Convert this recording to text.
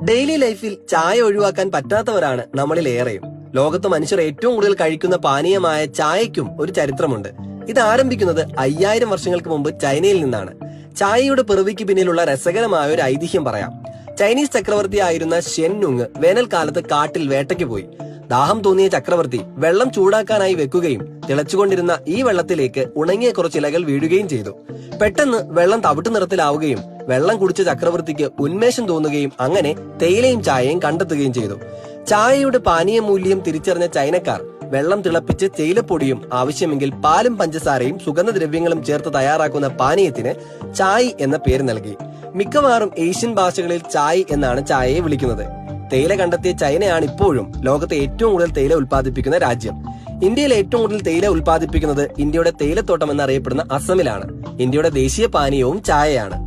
Daily ലൈഫിൽ ചായ ഒഴിവാക്കാൻ പറ്റാത്തവരാണ് നമ്മളിൽ ഏറെയും. ലോകത്ത് മനുഷ്യർ ഏറ്റവും കൂടുതൽ കഴിക്കുന്ന പാനീയമായ ചായയ്ക്കും ഒരു ചരിത്രമുണ്ട്. ഇത് ആരംഭിക്കുന്നത് 5000 വർഷങ്ങൾക്ക് മുമ്പ് ചൈനയിൽ നിന്നാണ്. ചായയുടെ പിറവിക്ക് പിന്നിലുള്ള രസകരമായ ഒരു ഐതിഹ്യം പറയാം. ചൈനീസ് ചക്രവർത്തിയായിരുന്ന ഷെൻ നുങ് വേനൽക്കാലത്ത് കാട്ടിൽ വേട്ടയ്ക്ക് പോയി. ദാഹം തോന്നിയ ചക്രവർത്തി വെള്ളം ചൂടാക്കാനായി വെക്കുകയും തിളച്ചുകൊണ്ടിരുന്ന ഈ വെള്ളത്തിലേക്ക് ഉണങ്ങിയ കുറച്ച് ഇലകൾ വീഴുകയും ചെയ്തു. പെട്ടെന്ന് വെള്ളം തവിട്ടു നിറത്തിലാവുകയും വെള്ളം കുടിച്ച ചക്രവർത്തിക്ക് ഉന്മേഷം തോന്നുകയും അങ്ങനെ തേയിലയും ചായയും കണ്ടെത്തുകയും ചെയ്തു. ചായയുടെ പാനീയ മൂല്യം തിരിച്ചറിഞ്ഞ ചൈനക്കാർ വെള്ളം തിളപ്പിച്ച് തേയിലപ്പൊടിയും ആവശ്യമെങ്കിൽ പാലും പഞ്ചസാരയും സുഗന്ധദ്രവ്യങ്ങളും ചേർത്ത് തയ്യാറാക്കുന്ന പാനീയത്തിന് ചായ് എന്ന പേര് നൽകി. മിക്കവാറും ഏഷ്യൻ ഭാഷകളിൽ ചായ് എന്നാണ് ചായയെ വിളിക്കുന്നത്. തേയില കണ്ടെത്തിയ ചൈനയാണ് ഇപ്പോഴും ലോകത്തെ ഏറ്റവും കൂടുതൽ തേയില ഉൽപ്പാദിപ്പിക്കുന്ന രാജ്യം. ഇന്ത്യയിൽ ഏറ്റവും കൂടുതൽ തേയില ഉൽപ്പാദിപ്പിക്കുന്നത് ഇന്ത്യയുടെ തേയിലത്തോട്ടം എന്നറിയപ്പെടുന്ന അസമിലാണ്. ഇന്ത്യയുടെ ദേശീയ പാനീയവും ചായയാണ്.